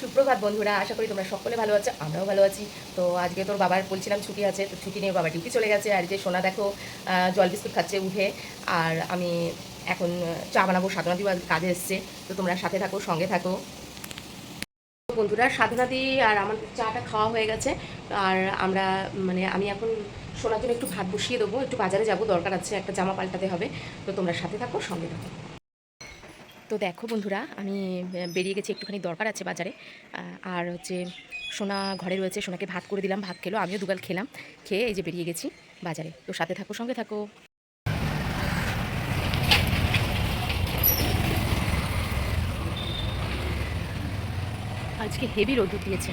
সুপ্রভাত বন্ধুরা, আশা করি তোমরা সকলে ভালো আছো, আমরাও ভালো আছি। তো আজকে তোর বাবার বলছিলাম ছুটি আছে, তো ছুটি নিয়ে বাবা ডিউটি চলে গেছে। আর যে সোনা দেখো জল বিস্কুট খাচ্ছে উঠে। আর আমি এখন চা বানাবো, সাধনাদিও কাজে এসছে। তো তোমরা সাথে থাকো, সঙ্গে থাকো বন্ধুরা। সাধনাদি আর আমার চাটা খাওয়া হয়ে গেছে। আর আমরা আমি এখন সোনার জন্য একটু ভাত বসিয়ে দেবো, একটু বাজারে যাব, দরকার আছে, একটা জামা পাল্টাতে হবে। তো তোমরা সাথে থাকো, সঙ্গে থাকো। তো দেখো বন্ধুরা, আমি বেরিয়ে গেছি, একটুখানি দরকার আছে বাজারে। আর হচ্ছে সোনা ঘরে রয়েছে, সোনাকে ভাত করে দিলাম, ভাত খেলো, আমিও দুগাল খেলাম, খেয়ে এই যে বেরিয়ে গেছি বাজারে। তো সাথে থাকো, সঙ্গে থাকো। আজকে হেভি রোদ দিয়েছে,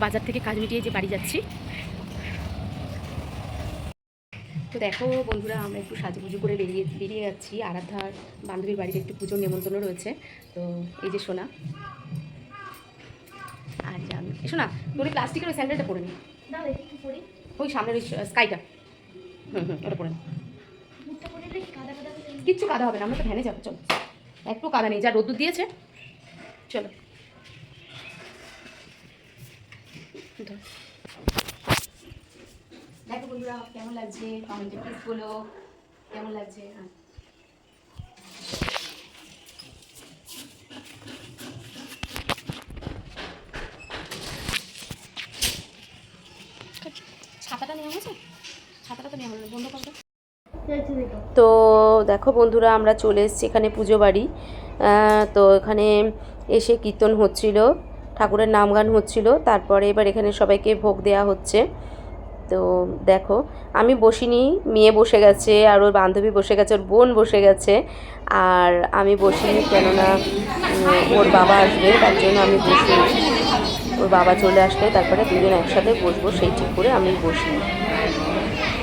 বাজার থেকে কাজ মিটিয়ে যে বাড়ি যাচ্ছি। তো দেখো বন্ধুরা, আমরা একটু সাজুগুজু করে বেরিয়ে যাচ্ছি। আরাধ্যার বান্ধবীর বাড়িতে একটু পুজোর নেমন্তন্ন রয়েছে। তো এই যে সোনা আর জান, এসো না, তোর প্লাস্টিকের ওই স্যান্ডেলটা পরে নি, ওই সামনের ওই স্কাইটা, ওটা পরে নি। কিচ্ছু কাদা হবে না, আমরা তো ভ্যানে যাবো, চলো। একটু কাদা নেই, যা রোদ্দুর দিয়েছে, চলো। দেখো বন্ধুরা, কেমন লাগছে কমেন্টে প্লিজ বলো, কেমন লাগছে। ছাতাটা নেওয়া হয়েছে, ছাতাটা তো নেওয়া হলো, বন্ধ করো। তো দেখো বন্ধুরা, আমরা চলে এসেছি এখানে পুজো বাড়ি। তো এখানে এসে কীর্তন হচ্ছিল, ঠাকুরের নাম গান হচ্ছিল, তারপরে এবার এখানে সবাইকে ভোগ দেওয়া হচ্ছে। তো দেখো, আমি বসিনি, মেয়ে বসে গেছে, আর ওর বান্ধবী বসে গেছে, ওর বোন বসে গেছে, আর আমি বসিনি, কেননা ওর বাবা আসবে, তার জন্য আমি বসিনি। ওর বাবা চলে আসলে তারপরে দুজন একসাথে বসবো, সেই ঠিক করে আমি বসি।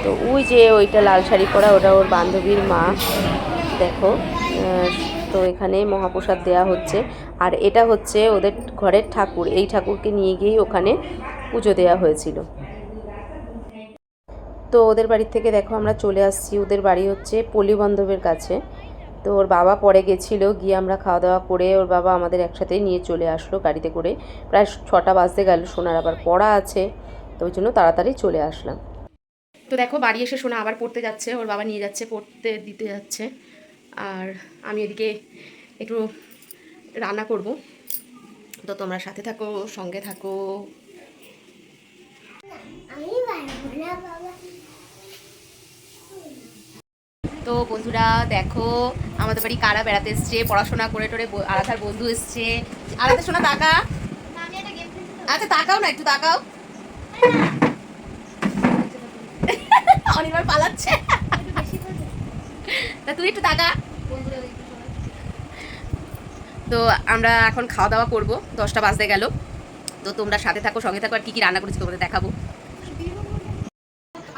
তো ওই যে ওইটা লাল শাড়ি পরা, ওটা ওর বান্ধবীর মা, দেখো। তো এখানে মহাপ্রসাদ দেয়া হচ্ছে, আর এটা হচ্ছে ওদের ঘরের ঠাকুর। এই ঠাকুরকে নিয়ে গিয়েই ওখানে পুজো দেওয়া হয়েছিল। তো ওদের বাড়ি থেকে দেখো আমরা চলে আসছি, ওদের বাড়ি হচ্ছে পল্লীবন্ধবের কাছে। তো ওর বাবা পরে গেছিলো, গিয়ে আমরা খাওয়া দাওয়া করে ওর বাবা আমাদের একসাথেই নিয়ে চলে আসলো গাড়িতে করে। প্রায় 6টা বাজতে গেল, সোনার আবার পড়া আছে, তো ওই জন্য তাড়াতাড়ি চলে আসলাম। তো দেখো, বাড়ি এসে সোনা আবার পড়তে যাচ্ছে, ওর বাবা নিয়ে যাচ্ছে, পড়তে দিতে যাচ্ছে। আর আমি এদিকে একটু রান্না করব। তো তোমরা সাথে থাকো, সঙ্গে থাকো। তো বন্ধুরা দেখো, আমাদের বাড়ি কারা বেড়াতে এসছে, পড়াশোনা করে টোরে, আরাধার বন্ধু এসছে। আরাধা সোনা তাকা, আচ্ছা তাকাও না, একটু তাকাও। অনির্বাণ পালাচ্ছে, তা তুই একটু তাকা। তো আমরা এখন খাওয়া দাওয়া করবো, 10টা বাজতে গেল। তো তোমরা সাথে থাকো, সঙ্গে থাকো, আর কী কী রান্না করেছি তোমাদের দেখাবো।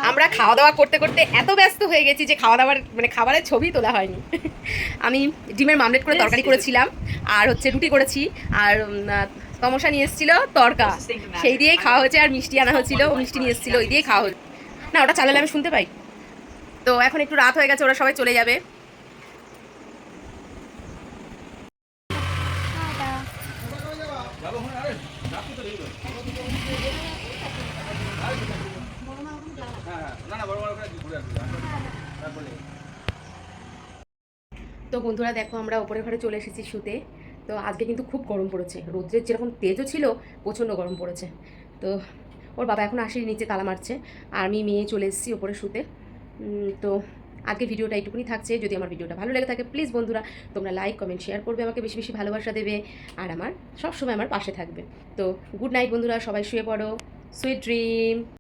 আমরা খাওয়া দাওয়া করতে করতে এত ব্যস্ত হয়ে গেছি যে খাবারের ছবি তোলা হয়নি। আমি ডিমের মামলেট করে তরকারি করেছিলাম, আর হচ্ছে রুটি করেছি, আর তমসা নিয়ে এসেছিল তরকা, সেই দিয়েই খাওয়া হয়েছে। আর মিষ্টি আনা হয়েছিল, মিষ্টি নিয়ে এসেছিলো, ওই দিয়েই খাওয়া হয়েছে। না, ওটা চালালে আমি শুনতে পাই। তো এখন একটু রাত হয়ে গেছে, ওরা সবাই চলে যাবে। তো বন্ধুরা দেখো, আমরা ওপরের ঘরে চলে এসেছি শুতে। তো আজকে কিন্তু খুব গরম পড়েছে, রৌদ্রের যেরকম তেজও ছিল, প্রচণ্ড গরম পড়েছে। তো ওর বাবা এখন আসেনি, নিচে তালা মারছে, আর আমি মেয়ে চলে এসেছি ওপরে শুতে। তো আজকে ভিডিওটা এইটুকুনি থাকছে। যদি আমার ভিডিওটা ভালো লেগে থাকে প্লিজ বন্ধুরা তোমরা লাইক কমেন্ট শেয়ার করবে, আমাকে বেশি বেশি ভালোবাসা দেবে, আর সবসময় আমার পাশে থাকবে। তো গুড নাইট বন্ধুরা, সবাই শুয়ে পড়ো, সুইট ড্রিম।